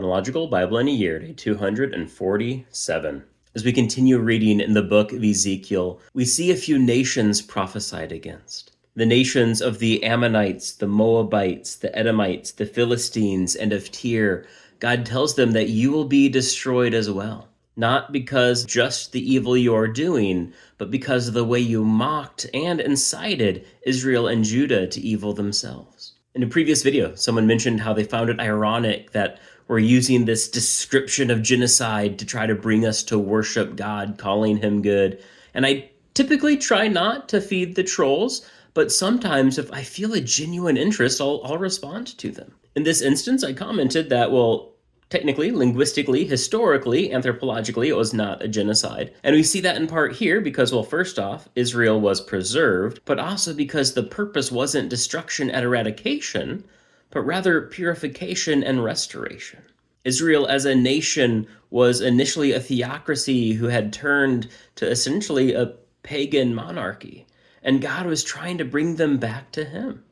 Chronological Bible in a Year, day 247. As we continue reading in the book of Ezekiel, we see a few nations prophesied against. The nations of the Ammonites, the Moabites, the Edomites, the Philistines, and of Tyre. God tells them that you will be destroyed as well. Not because just the evil you are doing, but because of the way you mocked and incited Israel and Judah to evil themselves. In a previous video, someone mentioned how they found it ironic that we're using this description of genocide to try to bring us to worship God, calling him good. And I typically try not to feed the trolls, but sometimes if I feel a genuine interest, I'll respond to them. In this instance, I commented that, well, technically, linguistically, historically, anthropologically, it was not a genocide. And we see that in part here because, well, first off, Israel was preserved, but also because the purpose wasn't destruction and eradication, but rather purification and restoration. Israel as a nation was initially a theocracy who had turned to essentially a pagan monarchy, and God was trying to bring them back to him.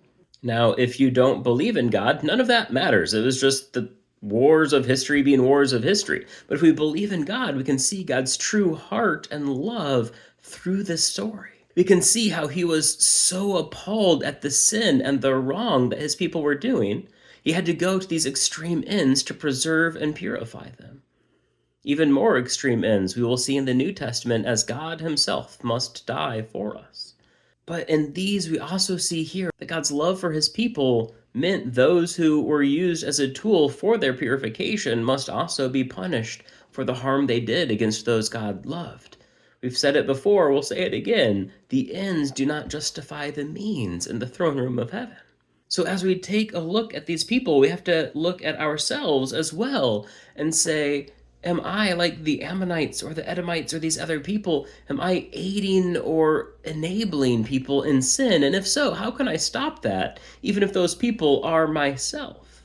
Now, if you don't believe in God, none of that matters. It was just the wars of history being wars of history. But if we believe in God, we can see God's true heart and love through this story. We can see how he was so appalled at the sin and the wrong that his people were doing, he had to go to these extreme ends to preserve and purify them. Even more extreme ends we will see in the New Testament as God himself must die for us. But in these, we also see here that God's love for his people meant those who were used as a tool for their purification must also be punished for the harm they did against those God loved. We've said it before, we'll say it again. The ends do not justify the means in the throne room of heaven. So as we take a look at these people, we have to look at ourselves as well and say, am I like the Ammonites or the Edomites or these other people? Am I aiding or enabling people in sin? And if so, how can I stop that, even if those people are myself?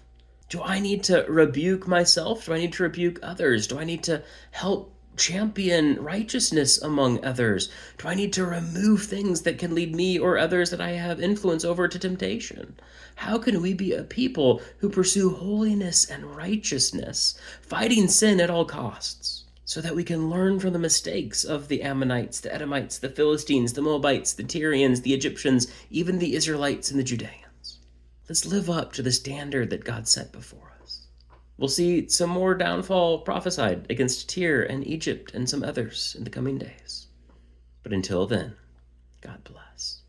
Do I need to rebuke myself? Do I need to rebuke others? Do I need to help champion righteousness among others? Do I need to remove things that can lead me or others that I have influence over to temptation? How can we be a people who pursue holiness and righteousness, fighting sin at all costs, so that we can learn from the mistakes of the Ammonites, the Edomites, the Philistines, the Moabites, the Tyrians, the Egyptians, even the Israelites and the Judeans? Let's live up to the standard that God set before us. We'll see some more downfall prophesied against Tyre and Egypt and some others in the coming days. But until then, God bless.